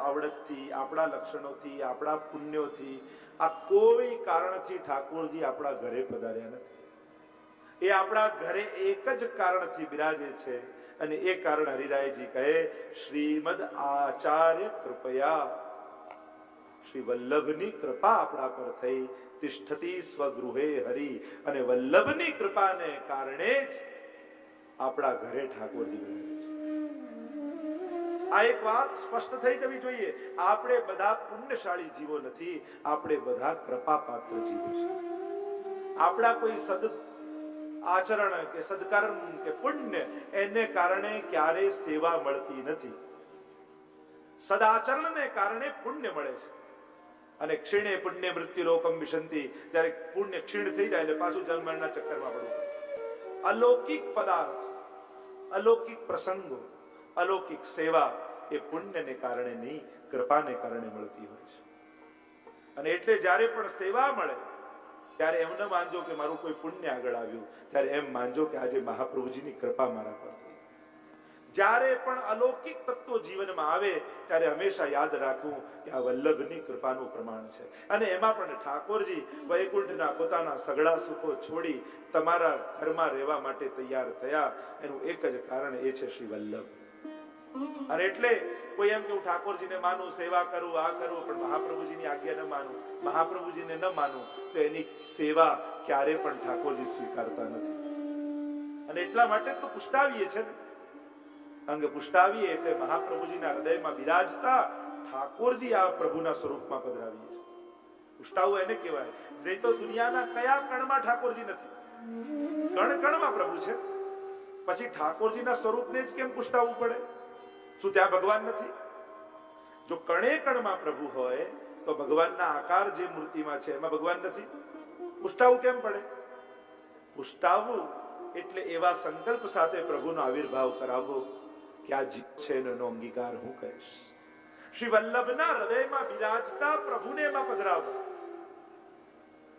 આવડતથી, આપણા લક્ષણોથી, આપણા પુણ્યોથી, આ કોઈ કારણથી ઠાકોરજી આપણા ઘરે પધાર્યા નથી. એ આપણા ઘરે એક જ કારણથી બિરાજે છે, અને એ કારણ હરિરાયજી કહે, શ્રીમદ આચાર્ય કૃપયા, શ્રી વલ્લભની કૃપા આપણા પર થઈ. તિષ્ઠતી સ્વગૃહે હરિ, અને વલ્લભની કૃપાને કારણે જ આપણા ઘરે ઠાકોરજી બિરાજે છે. આ એક વાત સ્પષ્ટ થઈ જવી જોઈએ. આપણે બધા પુણ્યશાળી જીવો નથી, આપણે બધા કૃપા પાત્ર જીવો છે. આપણા કોઈ સદ આચરણ કે સદકર્મ કે પુણ્ય એને કારણે ક્યારે સેવા મળતી નથી. સદાચરણને કારણે પુણ્ય મળે છે. અને ક્ષીણે પુણ્ય મૃત્યુ લોકમ વિશંતિ, ત્યારે પુણ્ય ક્ષીણ થઈ જાય એટલે પાછું જન્મ મરણના ચક્કરમાં પડવું. અલૌકિક પદાર્થ, અલૌકિક પ્રસંગો, અલૌકિક સેવા એ પુણ્યને કારણે નહીં, કૃપાને કારણે મળતી હોય છે. અને એટલે જ્યારે પણ સેવા મળે ત્યારે એમ ન માનજો કે મારું કોઈ પુણ્ય આગળ આવ્યું, ત્યારે એમ માનજો કે આજે મહાપ્રભુજીની કૃપા મારા પર થઈ. જ્યારે પણ અલૌકિક તત્વો જીવનમાં આવે ત્યારે હંમેશા યાદ રાખવું કે આ વલ્લભની કૃપાનું પ્રમાણ છે. અને એમાં પણ ઠાકોરજી વૈકુંઠના પોતાના સગળા સુખો છોડી તમારા ઘરમાં રહેવા માટે તૈયાર થયા, એનું એક જ કારણ એ છે શ્રી વલ્લભ. અને એટલે કોઈ એમ કે હું ઠાકોરજીને માનું, સેવા કરું, આ કરું, પણ મહાપ્રભુજીની આજ્ઞા ન માનું, મહાપ્રભુજીને ન માનું, તો એની સેવા ક્યારે પણ ઠાકોરજી સ્વીકારતા નથી. અને એટલા માટે તો પુષ્ટાવીએ છે ને, કારણ કે પુષ્ટાવીએ એટલે મહાપ્રભુજીના હૃદયમાં બિરાજતા ઠાકોરજી આ પ્રભુના સ્વરૂપમાં પધરાવીએ છે. પુષ્ટાવું એને કહેવાય. નહીં તો દુનિયાના કયા કણમાં ઠાકોરજી નથી, કણ કણમાં પ્રભુ છે. પછી ઠાકોરજીના સ્વરૂપને જ કેમ પુષ્ટાવવું પડે? શું ત્યાં ભગવાન નથી? જો કણે કણમાં પ્રભુ હોય તો ભગવાનના આકાર જે મૂર્તિમાં છે એમાં ભગવાન નથી, પુષ્ટાવવું કેમ પડે? પુષ્ટાવવું એટલે એવા સંકલ્પ સાથે પ્રભુનો આવિર્ભાવ કરાવવો કે આ જીવ છે એનો અંગીકાર હું કરીશ. શ્રી વલ્લભના હૃદયમાં બિરાજતા પ્રભુને એમાં પધરાવો.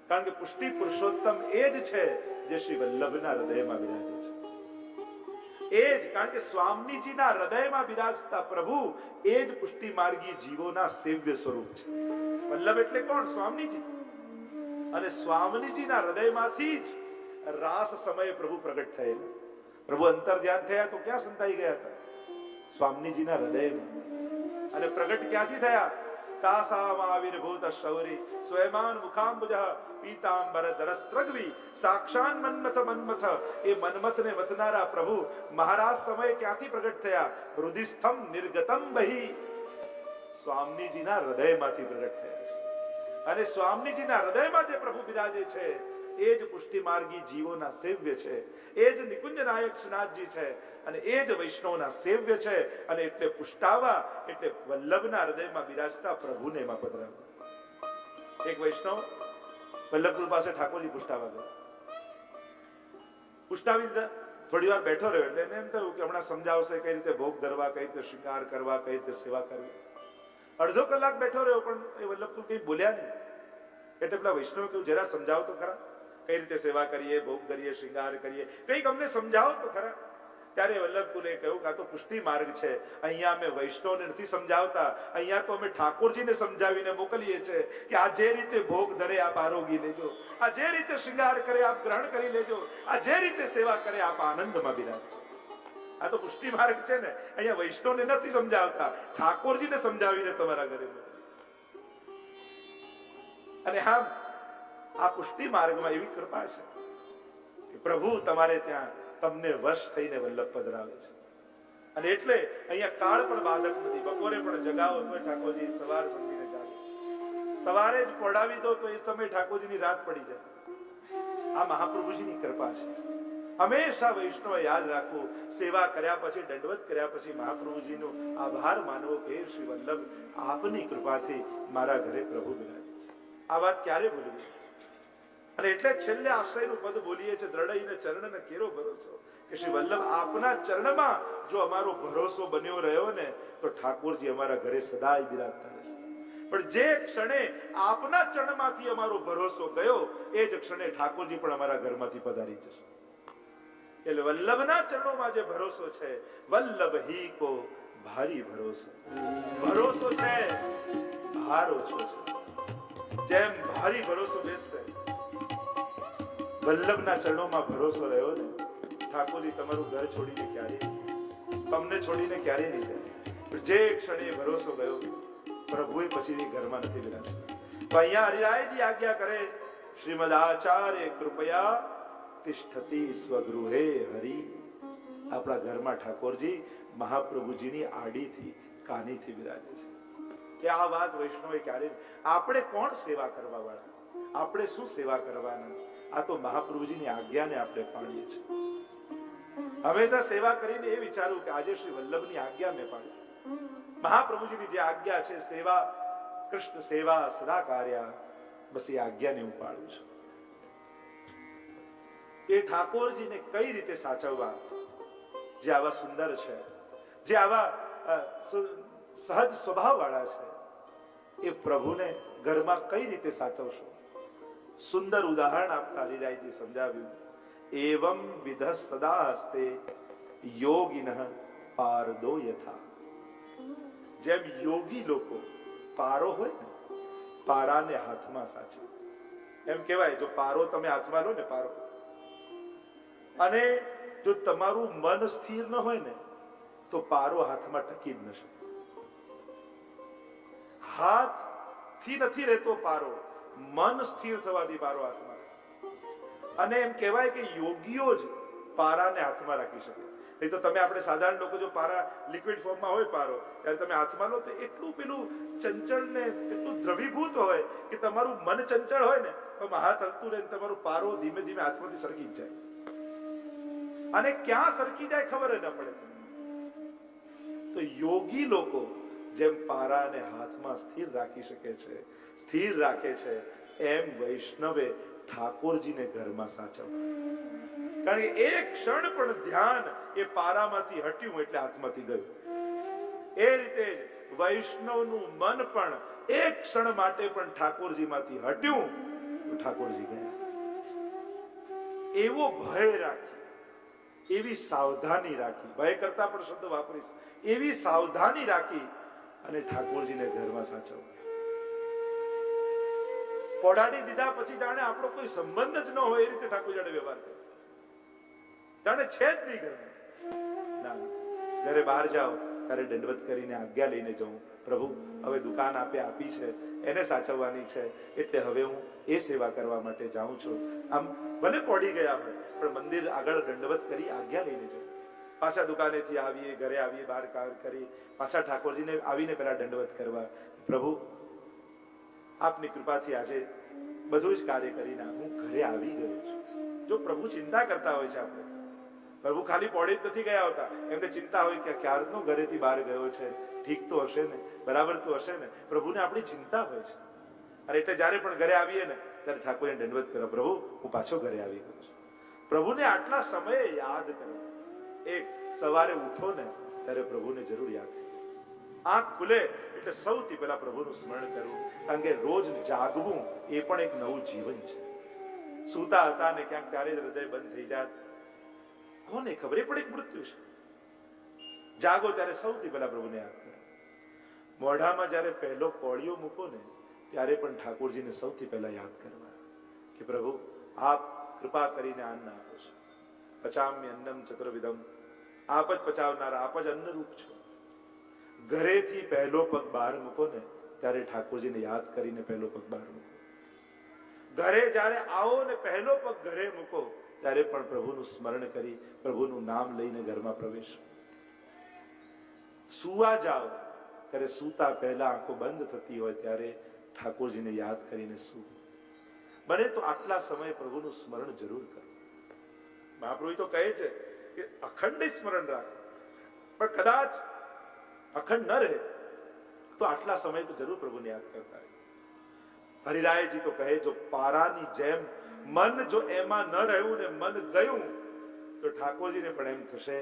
કારણ કે પુષ્ટિ પુરુષોત્તમ એ જ છે જે શ્રી વલ્લભના હૃદયમાં બિરાજે છે. એ જ કારણ કે સ્વામીજીના હૃદયમાં બિરાજતા પ્રભુ એ જ પુષ્ટિ માર્ગી જીવોના સેવ્ય સ્વરૂપ છે. વલ્લભ એટલે કોણ? સ્વામીજી. અને સ્વામીજીના હૃદયમાંથી જ રાસ સમયે પ્રભુ પ્રગટ થયેલા. પ્રભુ અંતર ધ્યાન થયા તો ક્યાં સંતાઈ ગયા હતા? સ્વામીજીના હૃદયમાં. અને પ્રગટ ક્યાંથી થયા? તાસામાવિર્ભૂત શૌરી સ્વયમાન મુખાંબુજ પીતાંબર ધરસ્ત્રગ્વી સાક્ષાન મન્મથ મન્મથ. એ મન્મથને મથનારા પ્રભુ મહારાજ સમયે ક્યાંથી પ્રગટ થયા? હૃદયસ્થમ નિર્ગતમ બહિ. સ્વામીજીના હૃદયમાંથી પ્રગટ થયા છે. અને સ્વામીજીના હૃદયમાં જે પ્રભુ બિરાજે છે એ જ પુષ્ટિ માર્ગી જીવોના સેવ્ય છે. એ જ નિકુંજ નાયક શ્રીનાથજી છે, અને એ જ વૈષ્ણવના સેવ્ય છે. અને એટલે પુષ્ટાવા એટલે વલ્લભના હૃદયમાં બિરાજતા પ્રભુને એમાં પધરાવવા. એક વૈષ્ણવ વલ્લભપુર પાસે ઠાકોરજી પુષ્ટાવા ગયો. પુષ્ટાવી દીધા, થોડી વાર બેઠો રહ્યો એટલે એને એમ થયું કે હમણાં સમજાવશે કઈ રીતે ભોગ ધરવા, કઈ રીતે શૃંગાર કરવા, કઈ રીતે સેવા કરવી. અડધો કલાક બેઠો રહ્યો પણ એ વલ્લભપુર કઈ બોલ્યા નહીં. એટલે પેલા વૈષ્ણવ કહ્યું, જરા સમજાવો તો ખરા, કઈ રીતે સેવા કરીએ, ભોગ ધરીએ, શૃંગાર કરીએ, કંઈક અમને સમજાવો તો ખરા. ત્યારે વલ્લભપુરે કહ્યું કે આ તો પુષ્ટિ માર્ગ છે, અહીંયા અમે વૈષ્ણવને નથી સમજાવતા, અહીંયા તો અમે ઠાકોરજીને સમજાવીને મોકલીએ છીએ કે આ જે રીતે ભોગ ધરે આપ આરોગી લેજો, આ જે રીતે શૃંગાર કરે આપ ગ્રહણ કરી લેજો, આ જે રીતે સેવા કરે આપ આનંદમાં બિરાજો. આ તો પુષ્ટિ માર્ગ છે ને, અહીંયા વૈષ્ણવને નથી સમજાવતા, ઠાકોરજીને સમજાવીને તમારા ઘરે મોકલીએ. અને હા, આ પુષ્ટિ માર્ગમાં એવી કૃપા છે કે પ્રભુ તમારે ત્યાં તમને વશ થઈને વલ્લભ પધરાવે છે. અને એટલે અહીંયા કાળ પણ બાધક નથી. બપોરે પણ જગાવો તો ઠાકોરજી સવાર સમજીને જાગે, સવારે જ પડાવી દો તો એ સમય ઠાકોરજીની રાત પડી જાય. આ મહાપ્રભુજીની કૃપા છે. હંમેશા વૈષ્ણવ યાદ રાખવું, સેવા કર્યા પછી, દંડવત કર્યા પછી મહાપ્રભુજીનો આભાર માનવો કે શ્રી વલ્લભ આપની કૃપાથી મારા ઘરે પ્રભુ બિરાજે છે. આ વાત ક્યારે ભૂલવી? અને એટલે છેલ્લે આશ્રયનું પદ બોલીએ છે, દ્રઢઈને ચરણને કેરો ભરોસો, કે શ્રી વલ્લભ આપના ચરણમાં જો અમારો ભરોસો બન્યો રહ્યો ને તો ઠાકોરજી અમારા ઘરે સદાય બિરાજતા રહેશે. પણ જે ક્ષણે આપના ચરણમાંથી અમારો ભરોસો ગયો એ જ ક્ષણે ઠાકોરજી પણ અમારા ઘરમાંથી પધારી જશે. એટલે વલ્લભના ચરણોમાં જે ભરોસો છે, વલ્લભ હી કો ભારી ભરોસો. ભરોસો છે, ભાર ઓછો છે. જેમ ભારી ભરોસો બેસશે, વલ્લભના ચરણોમાં ભરોસો રહ્યો ને, ઠાકોરજી તમારું ઘર છોડીને ક્યારેય, તમને છોડીને ક્યારેય નહીં જાય. જે ક્ષણે ભરોસો ગયો, પ્રભુએ પછી ઘરમાં નથી બિરાજ્યા. તો અહીંયા હરિરાયજી આજ્ઞા કરે, શ્રીમદ આચાર્ય કૃપયા તિષ્ઠતિ સ્વગૃહે હરિ. આપણા ઘરમાં ઠાકોરજી મહાપ્રભુજીની આડીથી કાનીથી બિરાજે છે. કે આ વાત વૈષ્ણવે ક્યારે, આપણે કોણ સેવા કરવા વાળા, આપણે શું સેવા કરવાના? આ તો મહાપ્રભુજીની આજ્ઞાને આપણે પાડીએ છીએ. હંમેશા સેવા કરીને એ વિચારું કે આજે શ્રી વલ્લભની આજ્ઞા મેં પાડી. મહાપ્રભુજીની જે આજ્ઞા છે, સેવા, કૃષ્ણ સેવા સદા કાર્યા, બસ એ આજ્ઞાને હું પાડું છું. એ ઠાકોરજીને કઈ રીતે સાચવવા, જે આવા સુંદર છે, જે આવા સહજ સ્વભાવ વાળા છે, એ પ્રભુને ઘરમાં કઈ રીતે સાચવશો? સુંદર ઉદાહરણ આપતા હરિરાયજી સમજાવ્યું. એવમ વિધ સદા હસ્તે યોગિનઃ પારદો યથા. જેમ યોગી લોકો પારો હોય ને, પારાને હાથમાં સાચવે. એમ કહેવાય, જો પારો તમે હાથમાં લો ને, પારો, અને જો તમારું મન સ્થિર ન હોય ને, તો પારો હાથમાં ટકી જ ન શકે. હાથથી નથી રહેતો પારો, મન સ્થિર થવાથી પારો હાથમાં. અને એમ કહેવાય કે યોગીઓ જ પારાને હાથમાં રાખી શકે. નહીં તો તમે, આપણે સાધારણ લોકો, જો પારા લિક્વિડ ફોર્મમાં હોય પારો, ત્યારે તમે હાથમાં લો તો એટલું પેલું ચંચળ ને એટલું દ્રવીભૂત હોય કે તમારું મન ચંચળ હોય ને, તો હાથ હલતું રહે, તમારું પારો ધીમે ધીમે હાથમાંથી સરકી જાય. અને ક્યાં સરકી જાય ખબર ન પડે. તો યોગી લોકો જેમ પારાને હાથમાં સ્થિર રાખી શકે છે, સ્થિર રાખે છે, એમ વૈષ્ણવે ઠાકોરજીને ઘરમાં સાચવવા. કારણ કે એક ક્ષણ પણ ધ્યાન એ પારામાંથી હટ્યું એટલે હાથમાંથી ગયું. એ રીતે જ વૈષ્ણવનું મન પણ એક ક્ષણ માટે પણ ઠાકોરજીમાંથી હટ્યું તો ઠાકોરજી ગયા. એવો ભય રાખી, એવી સાવધાની રાખી, ભય કરતા પણ શબ્દ વાપરીશ, એવી સાવધાની રાખી અને ઠાકોરજીને ઘરમાં સાચવવા. પોડાડી દીધા પછી જાણે આપણો કોઈ સંબંધ જ ન હોય એ રીતે ઠાકોર જાણે વ્યવહાર કરે, જાણે છે જ નહીં ઘરમાં. ના, ઘરે બહાર જાઓ ત્યારે દંડવત કરીને આજ્ઞા લઈને જવું, પ્રભુ હવે દુકાન આપી છે, એને સાચવવાની છે, એટલે હવે હું એ સેવા કરવા માટે જાઉં છું. આમ ભલે પોડી ગયા હોય પણ મંદિર આગળ દંડવત કરી આજ્ઞા લઈને જવું. પાછા દુકાનેથી આવીએ, ઘરે આવીએ, બહાર કાર કરી પાછા ઠાકોરજીને આવીને પેલા દંડવત કરવા. પ્રભુ આપની કૃપાથી આજે બધું જ કાર્ય કરીને હું ઘરે આવી ગયો છું. જો પ્રભુ ચિંતા કરતા હોય છે, આપણે પ્રભુ ખાલી પોડી જ નથી ગયા હોતા, એમને ચિંતા હોય કે ક્યારનો ઘરેથી બહાર ગયો છે, ઠીક તો હશે ને, બરાબર તો હશે ને. પ્રભુને આપણી ચિંતા હોય છે. અને એટલે જયારે પણ ઘરે આવીએ ને ત્યારે ઠાકોરને દંડવત કરો, પ્રભુ હું પાછો ઘરે આવી ગયો છું. પ્રભુને આટલા સમયે યાદ કરો. એક સવારે ઉઠો ને ત્યારે પ્રભુને જરૂર યાદ કરો. આંખ ખુલે એટલે સૌથી પહેલા પ્રભુનું સ્મરણ કરવું. કારણ કે રોજ જાગવું એ પણ એક નવું જીવન છે. સૂતા હતા ને ક્યાંક ત્યારે જ હૃદય બંધ થઈ જાય, કોને ખબર, એ પણ એક મૃત્યુ છે. જાગો ત્યારે સૌથી પહેલા પ્રભુને યાદ કરો. મોઢામાં જયારે પહેલો કોળિયો મૂકો ને ત્યારે પણ ઠાકોરજીને સૌથી પહેલા યાદ કરવા કે પ્રભુ આપ કૃપા કરીને અન્ન આપો છો. પચામ્ય અન્નમ ચતુર્વિધમ, આપ જ પચાવનારા, આપ જ અન્ન રૂપ છો. ઘરેથી પહેલો પગ બહાર મૂકો ને ત્યારે ઠાકોરજીને યાદ કરીને પહેલો પગ બહાર મૂકો. ઘરે જયારે આવો ને પહેલો પગ ઘરે મૂકો ત્યારે પણ પ્રભુનું સ્મરણ કરી, પ્રભુનું નામ લઈને ઘરમાં પ્રવેશ. સુવા જાઓ ત્યારે સૂતા પહેલા આંખો બંધ થતી હોય ત્યારે ઠાકોરજીને યાદ કરીને સૂ. બને તો આટલા સમય પ્રભુનું સ્મરણ જરૂર કરો. મહાપ્રભુ તો કહે છે કે અખંડ સ્મરણ રાખો, પણ કદાચ અખંડ ન રહે તો આટલા સમય તો જરૂર પ્રભુને યાદ કરતા રહે. હરિરાયજી તો કહે, જો પારાની જેમ મન જો એમાં ન રહ્યું ને મન ગયું તો ઠાકોરજીને પણ એમ થશે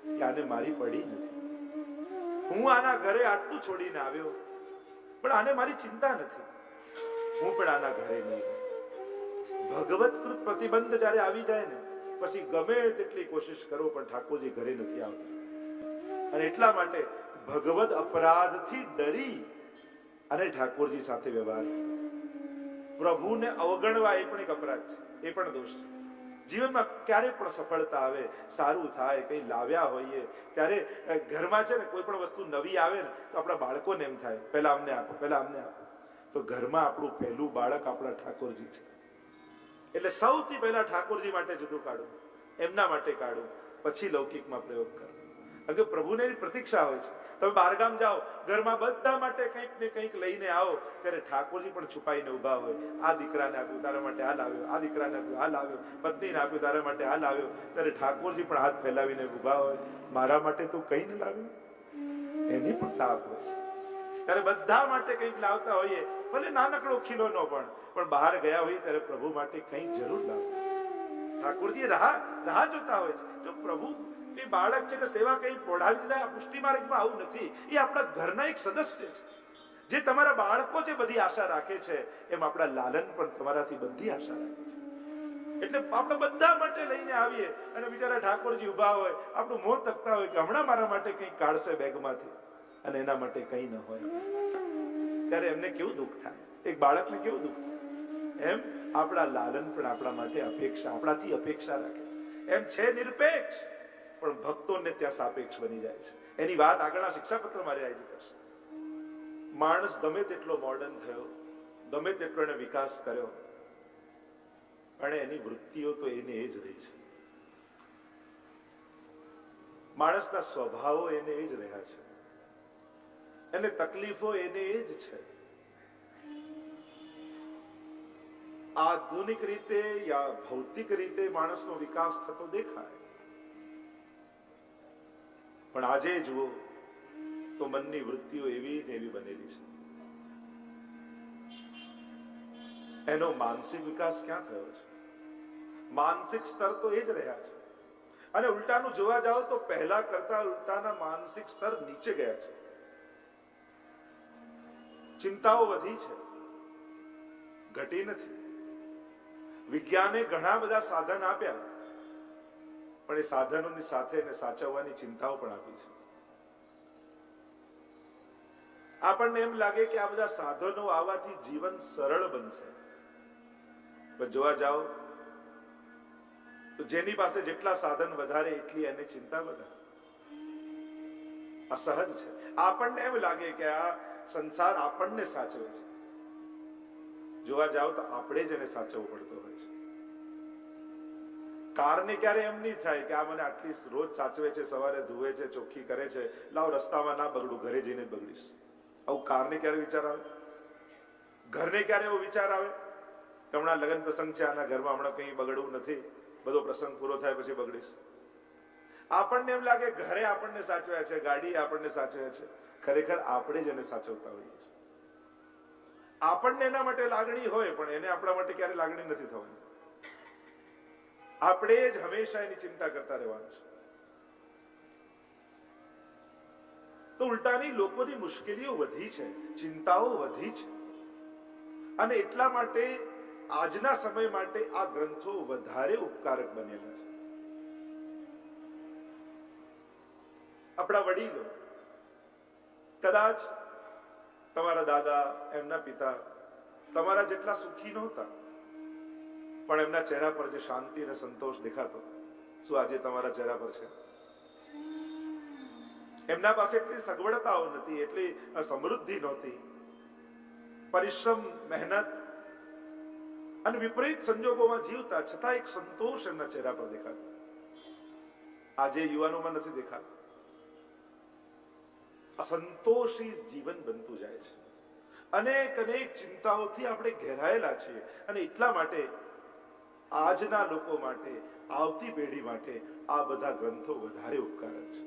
કે આને મારી પડી નથી. હું આના ઘરે આટલું છોડીને આવ્યો પણ આને મારી ચિંતા નથી, હું પણ આના ઘરે નહીં. ભગવતકૃત પ્રતિબંધ જયારે આવી જાય ને પછી ગમે તેટલી કોશિશ કરો પણ ઠાકોરજી ઘરે નથી આવતા. અને એટલા માટે ભગવદ અપરાધથી ડરી અને ઠાકોરજી સાથે વ્યવહાર, પ્રભુને અવગણવા એ પણ એક અપરાધ છે, એ પણ દોષ છે. જીવનમાં ક્યારે પણ સફળતા આવે, સારું થાય, કઈ લાવ્યા હોઈએ ત્યારે ઘરમાં છે ને કોઈ પણ વસ્તુ નવી આવે ને તો આપણા બાળકોને એમ થાય પહેલા અમને આપો, પહેલા અમને આપો. તો ઘરમાં આપણું પહેલું બાળક આપણા ઠાકોરજી છે. એટલે સૌથી પહેલા ઠાકોરજી માટે જુદું કાઢું, એમના માટે કાઢું, પછી લૌકિકમાં પ્રયોગ કરો. કારણ કે પ્રભુને એની પ્રતીક્ષા હોય છે. તમે બહારગામ જાઓ, ઘરમાં બધા માટે કંઈક ને કંઈક લઈને આવો, ત્યારે ઠાકોરજી પણ છુપાઈને ઉભા હોય. આ દીકરાને આપ્યું તારા માટે આ લાવ્યો, આ દીકરાને આપ્યું આ લાવ્યો, પત્નીને આપ્યું તારા માટે આ લાવ્યો. ત્યારે ઠાકોરજી પણ હાથ ફેલાવીને ઉભા હોય, મારા માટે તું કઈ ન લાવ્યું. એની પણ તાપ હોય છે. ત્યારે બધા માટે કંઈક લાવતા હોઈએ, ભલે નાનકડો ખીલો નો પણ બહાર ગયા હોઈએ ત્યારે પ્રભુ માટે કંઈક જરૂર લાવો. ઠાકોરજી રાહ જોતા હોય છે. જો પ્રભુ એ બાળક છે કે સેવા કઈ પોઢાવી દીધા, આ પુષ્ટિ માર્ગમાં આવું નથી. એ આપણા ઘરના એક સદસ્ય છે. જે તમારા બાળકો જે બધી આશા રાખે છે, એમ આપણા લાલન પણ તમારાથી બધી આશા રાખે છે. એટલે આપણે બધા માટે લઈને આવીએ અને બિચારા ઠાકોરજી ઉભા હોય, આપણું મોં તકતા હોય કે હમણાં મારા માટે કંઈક કાઢશે બેગમાંથી, અને એના માટે કંઈ ન હોય. ત્યારે એમને કેવું દુઃખ થાય, એક બાળકને કેવું દુઃખ થાય. એમ આપણા લાલન પણ આપણા માટે અપેક્ષા, આપણાથી અપેક્ષા રાખે છે. એમ છે નિરપેક્ષ, પણ ભક્તોને ત્યાં સાપેક્ષ બની જાય છે. એની વાત આગળના શિક્ષાપત્રમાં રિયાજી કરશે. માણસ ગમે તેટલો મોડર્ન થયો, ગમે તેટલો એને વિકાસ કર્યો, પણ એની વૃત્તિઓ તો એને એ જ રહી છે. માણસના સ્વભાવો એને એ જ રહ્યા છે, એને તકલીફો એને એ જ છે. આધુનિક રીતે યા ભૌતિક રીતે માણસનો વિકાસ થતો દેખાય, પણ આજે જુઓ તો મનની વૃત્તિઓ એવી ને એવી બનેલી છે. એનો માનસિક વિકાસ ક્યાં થયો છે? માનસિક સ્તર તો એ જ રહ્યા છે. અને ઉલટાનું જોવા જાઓ તો પહેલા કરતા ઉલટાના માનસિક સ્તર નીચે ગયા છે. ચિંતાઓ વધી છે, ઘટી નથી. વિજ્ઞાને ઘણા બધા સાધન આપ્યા, પણ એ સાધનોની સાથે એને સાચવવાની ચિંતાઓ પણ આપી છે. આપણને એમ લાગે કે આ બધા સાધનો આવવાથી જીવન સરળ બનશે, પણ જોવા જાઓ તો જેની પાસે જેટલા સાધન વધારે એટલી એને ચિંતા વધારે. અસહજ છે. આપણને એમ લાગે કે આ સંસાર આપણને સાચવે છે, જોવા જાઓ તો આપણે જ એને સાચવવું પડતો હોય છે. કારને ક્યારે એમ નહીં થાય કે આ મને આટલી રોજ સાચવે છે, સવારે ધુએ છે, ચોખ્ખી કરે છે, લાવ રસ્તામાં ના બગડું, ઘરે જઈને બગડીશ. આવું કારને ક્યારે વિચાર આવે? ઘરને ક્યારે એવો વિચાર આવે કે હમણાં લગ્ન પ્રસંગ છે, આના ઘરમાં હમણાં કંઈ બગડવું નથી, બધો પ્રસંગ પૂરો થાય પછી બગડીશ. આપણને એમ લાગે ઘરે આપણને સાચવ્યા છે, ગાડી આપણને સાચવે છે, ખરેખર આપણે જ એને સાચવતા હોઈએ છીએ. આપણને એના માટે લાગણી હોય, પણ એને આપણા માટે ક્યારે લાગણી નથી થવાની. આપણે જ હંમેશા એની ચિંતા કરતા રહેવાનું છે. તો ઉલટાની લોકોની મુશ્કેલીઓ વધી છે, ચિંતાઓ વધી છે, અને એટલા માટે આજના સમય માટે આ ગ્રંથો વધારે ઉપકારક બનેલા છે. આપણા વડીલો કદાચ તમારા દાદા, એમના પિતા તમારા જેટલા સુખી નહોતા, પણ એમના ચહેરા પર જે શાંતિ અને સંતોષ દેખાતો, શું આજે તમારા ચહેરા પર છે? એમના પાસે એટલી સગવડતાઓ નથી, એટલી સમૃદ્ધિ નહોતી, પરિશ્રમ, મહેનત અને વિપરીત સંજોગોમાં જીવતા છતાં એક સંતોષ એમના ચહેરા પર દેખાતો. આજે યુવાનોમાં નથી દેખાતો. અસંતોષી જીવન બનતું જાય છે. અનેક અનેક ચિંતાઓથી આપણે ઘેરાયેલા છીએ, અને એટલા માટે આજના લોકો માટે, આવતી પેઢી માટે આ બધા ગ્રંથો વધારે ઉપકારક છે.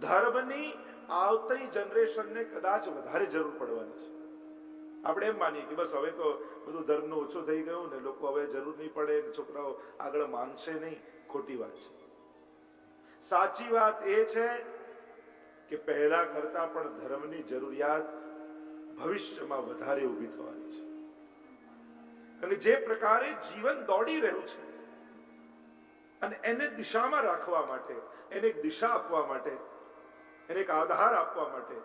ધર્મની આવતી જનરેશનને કદાચ વધારે જરૂર પડવાની છે. આપણે એમ માનીએ કે બસ હવે તો બધું ધર્મનું ઓછું થઈ ગયું ને, લોકો હવે જરૂર નહીં પડે, છોકરાઓ આગળ માનશે નહીં. ખોટી વાત છે. સાચી વાત એ છે કે પહેલા કરતા પણ ધર્મની જરૂરિયાત ભવિષ્યમાં વધારે ઊભી થવાની છે. અને જે પ્રકારે જીવન દોડી રહ્યું છે, અને એને દિશામાં રાખવા માટે, એને એક દિશા આપવા માટે એને એક આધાર આપવા માટે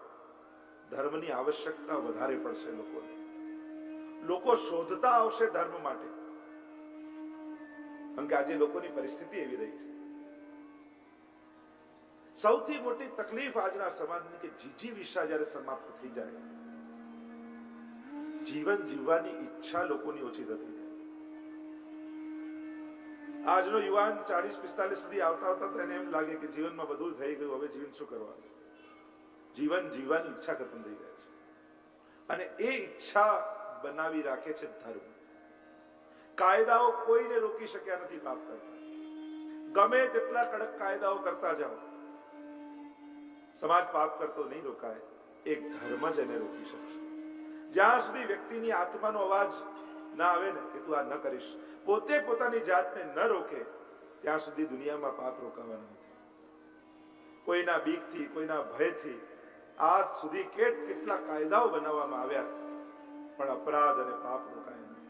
ધર્મની આવશ્યકતા વધારે પડશે લોકોને. લોકો શોધતા આવશે ધર્મ માટે, કારણ કે આજે લોકોની પરિસ્થિતિ એવી રહી છે. સૌથી મોટી તકલીફ આજના સમાજની કે જીજીવિષા જ્યારે સમાપ્ત થઈ જાય, જીવન જીવવાની ઈચ્છા લોકોની ઓછી થતી જાય. આજનો યુવાન 40-45 સુધી આવતા આવતા એને એમ લાગે કે જીવનમાં બધું થઈ ગયું, હવે જીવન શું કરવાનું. જીવન જીવવાની ઈચ્છા ખતમ થઈ જાય છે. અને એ ઈચ્છા બનાવી રાખે છે ધર્મ. કાયદાઓ કોઈને રોકી શક્યા નથી પાપ કરતા. ગમે તેટલા કડક કાયદાઓ કરતા જાઓ, સમાજ પાપ કરતો નહીં રોકાય. એક ધર્મ જ એને રોકી શકશે. જ્યાં સુધી વ્યક્તિની આત્માનો અવાજ ના આવે ને કે તું આ ન કરીશ, પોતે પોતાની જાતને ન રોકે, ત્યાં સુધી દુનિયામાં પાપ રોકાવાના નથી. કોઈના બીકથી, કોઈના ભયથી આજ સુધી કેટલા કાયદાઓ બનાવવામાં આવ્યા, પણ અપરાધ અને પાપ રોકાયા નથી.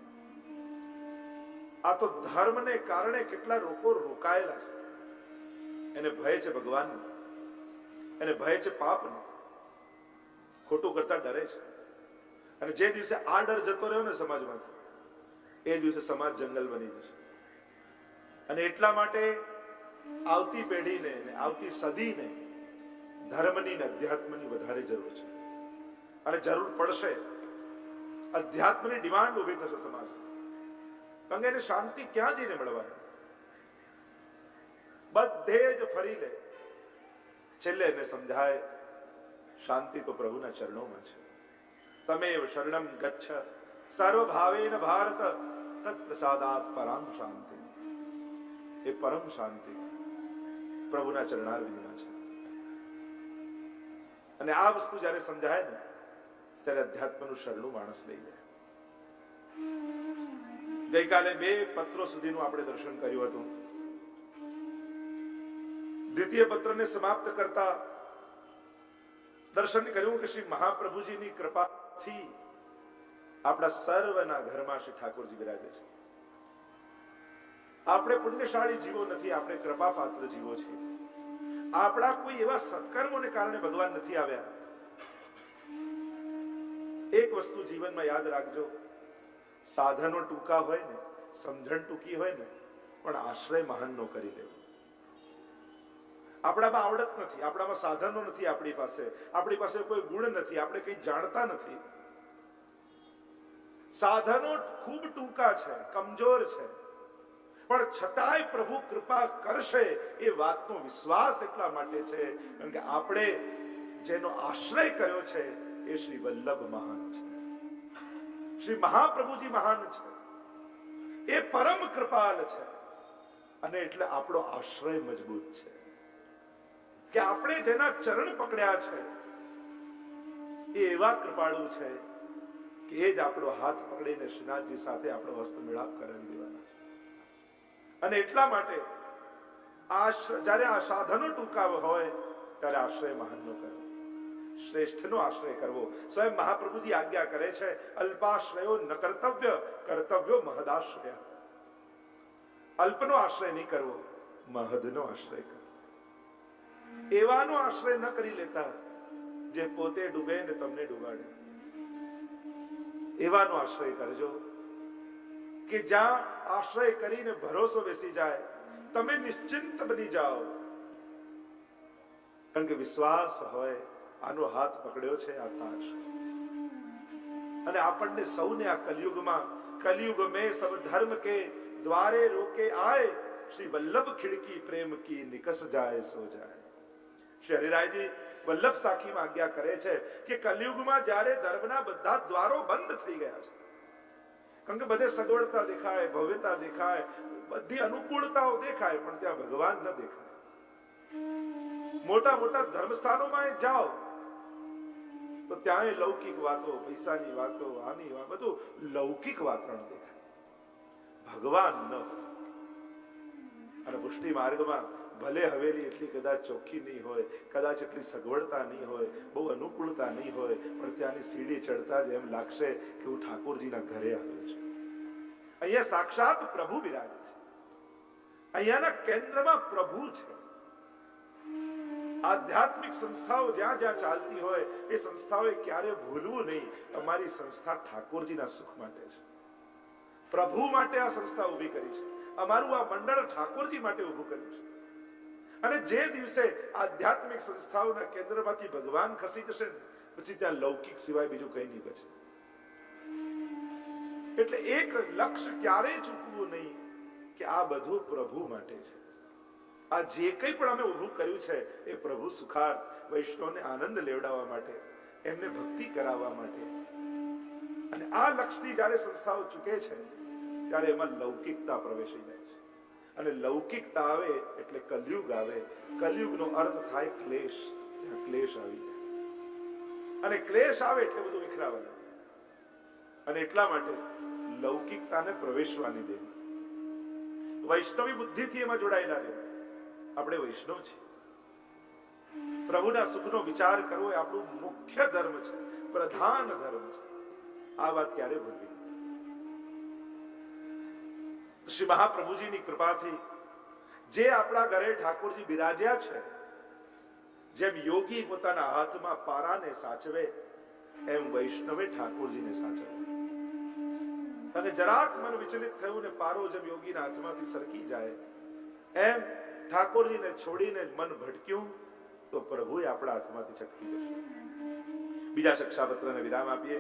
આ તો ધર્મને કારણે કેટલા લોકો રોકાયેલા છે. એને ભય છે ભગવાનનો, એને ભય છે પાપનો, ખોટું કરતા ડરે છે. અને જે દિવસે આ ડર જતો રહ્યો ને સમાજમાંથી, એ દિવસે સમાજ જંગલ બની જશે. અને એટલા માટે આવતી પેઢીને, આવતી સદીને ધર્મની ને અધ્યાત્મની વધારે જરૂર છે. અને જરૂર પડશે, અધ્યાત્મની ડિમાન્ડ ઉભી થશે સમાજ. કારણ કે એને શાંતિ ક્યાં જઈને મળવાની? બધે જ ફરી લે, છેલ્લે એને સમજાય શાંતિ તો પ્રભુના ચરણોમાં છે. તમેવ શરણમ ગચ્છ સર્વભાવેન ભારત તત્ પ્રસાદાત પરમ શાંતિ. એ પરમ શાંતિ પ્રભુના ચરણારવિંદમાં છે. અને આ વસ્તુ જ્યારે સમજાય ને, ત્યારે અધ્યાત્મનું શરણું માણસ લઈ જાય. ગઈકાલે 2 પત્રો સુધીનું આપણે દર્શન કર્યું હતું. દ્વિતીય પત્રને સમાપ્ત કરતા દર્શન કર્યું કે શ્રી મહાપ્રભુજીની કૃપાથી આપણા સર્વના ઘરમાં શ્રી ઠાકોરજી બિરાજે છે. આપણે પુણ્યશાળી જીવો નથી, આપણે કૃપાપાત્ર જીવો છીએ. આપણા કોઈ એવા સત્કર્મોને કારણે ભગવાન નથી આવ્યા. એક વસ્તુ જીવનમાં યાદ રાખજો, સાધનો ટૂંકા હોય ને, સમજણ ટૂંકી હોય ને, પણ આશ્રય મહાનનો કરી લેવો. આપણામાં આવડત નથી, આપણામાં સાધનો નથી, આપણી પાસે કોઈ ગુણ નથી, આપણે કંઈ જાણતા નથી. સાધનો ખૂબ ટૂંકા છે, કમજોર છે, પણ છતાંય પ્રભુ કૃપા કરશે એ વાતનો વિશ્વાસ એટલા માટે છે કારણ કે આપણે જેનો આશ્રય કર્યો છે એ શ્રી વલ્લભ મહાન છે, શ્રી મહાપ્રભુજી મહાન છે, એ પરમ કૃપાલ છે. અને એટલે આપણો આશ્રય મજબૂત છે કે આપણે જેના ચરણ પકડ્યા છે એ એવા કૃપાળુ છે કે એ જ આપણો હાથ પકડીને શ્રીનાથજી સાથે આપણો હસ્ત મિલાપ કરાવી દેવાના છે. અને એટલા માટે જ્યારે આ સાધનો ટૂંકા હોય ત્યારે આશ્રય મહાનનો કરવો, શ્રેષ્ઠનો આશ્રય કરવો. સ્વયં મહાપ્રભુજી આજ્ઞા કરે છે, અલ્પાશ્રયો ન કર્તવ્ય, કર્તવ્યો મહદાશ્રય. અલ્પનો આશ્રય નહીં કરવો, મહદનો આશ્રય કરવો. એવાનો આશ્રય ન કરી લેતા જે પોતે ડૂબે ને તમને ડૂબાડે. એવાનો આશ્રય કરજો કે જ્યાં આશ્રય કરીને ભરોસો બેસી જાય, તમે નિશ્ચિંત બની જાઓ. કારણ કે વિશ્વાસ હોય, આનો હાથ પકડ્યો છે આ તાજ. અને આપણને સૌને આ કલયુગમાં, કલયુગ મેં સબ ધર્મ કે દ્વારે રોકે આય, શ્રી વલ્લભ ખિડકી પ્રેમ કી નિકસ જાય સો જાય. શ્રી હરિરાયજી વલ્લભ સાખીમાં આજ્ઞા કરે છે કે કલયુગમાં જ્યારે ધર્મના બધા દ્વારો બંધ થઈ ગયા છે, કારણ કે બધે સગવડતા દેખાય, ભવ્યતા દેખાય, બધી અનુકૂળતાઓ દેખાય, પણ ત્યાં ભગવાન ન દેખાય. મોટા મોટા ધર્મસ્થાનોમાં જાઓ તો ત્યાં લૌકિક વાતો, પૈસાની વાતો, આની વાત, બધું લૌકિક વાતાવરણ દેખાય, ભગવાન ન. અને પુષ્ટિ માર્ગમાં ભલે હવેલી એટલી કદાચ ચોખ્ખી નહીં હોય, કદાચ એટલી સગવડતા નહીં હોય, બહુ અનુકૂળતા નહીં હોય, પણ ત્યાંની સીડી ચડતા જ એમ લાગશે કે હું ઠાકોરજીના ઘરે આવ્યો છું. અહીંયા સાક્ષાત પ્રભુ બિરાજે છે, અહીંયાના કેન્દ્રમાં પ્રભુ છે. આધ્યાત્મિક સંસ્થાઓ જ્યાં જ્યાં ચાલતી હોય એ સંસ્થાઓએ ક્યારે ભૂલવું નહીં, અમારી સંસ્થા ઠાકોરજીના સુખ માટે છે, પ્રભુ માટે આ સંસ્થા ઊભી કરી છે, અમારું આ મંડળ ઠાકોરજી માટે ઊભું કર્યું છે. અને જે દિવસે આધ્યાત્મિક સંસ્થાઓના કેન્દ્રમાંથી ભગવાન ખસી જશે પછી ત્યાં લૌકિક સિવાય બીજું કંઈ નહીં બચે. એટલે એક લક્ષ્ય ક્યારેય ચૂકવું નહીં કે આ બધું પ્રભુ માટે છે. આ જે કંઈ પણ અમે ઊભું કર્યું છે એ પ્રભુ સુખાર્થ, વૈષ્ણવને આનંદ લેવડાવવા માટે, એમને ભક્તિ કરાવવા માટે. અને આ લક્ષ્યથી જ્યારે સંસ્થાઓ ચૂકે છે ત્યારે એમાં લૌકિકતા પ્રવેશી જાય છે. અને લૌકિકતા આવે એટલે કલયુગ આવે. કલયુગનો અર્થ થાય ક્લેશ. ત્યાં ક્લેશ આવી જાય અને ક્લેશ આવે એટલે બધું વિખરાવા લાગે. અને એટલા માટે લૌકિકતાને પ્રવેશવાની દેવી, વૈષ્ણવી બુદ્ધિથી એમાં જોડાયેલા રહેવું. આપણે વૈષ્ણવ છીએ, પ્રભુના સુખનો વિચાર કરવો એ આપણું મુખ્ય ધર્મ છે, પ્રધાન ધર્મ છે. આ વાત ક્યારે ભૂલવી. શ્રી મહાપ્રભુજીની કૃપાથી જે આપણા ઘરે ઠાકોરજી બિરાજ્યા છે, જેમ યોગી પોતાના હાથમાં પારાને સાચવે એમ વૈષ્ણવે ઠાકોરજીને સાચવે. અને જરાક મન વિચલિત થયું ને પારો જેમ યોગીના હાથમાંથી સરકી જાય એમ ઠાકોરજીને છોડીને મન ભટક્યું તો પ્રભુએ આપણા હાથમાંથી છટકી જશે. બીજા શિક્ષાપત્રને વિરામ આપીએ.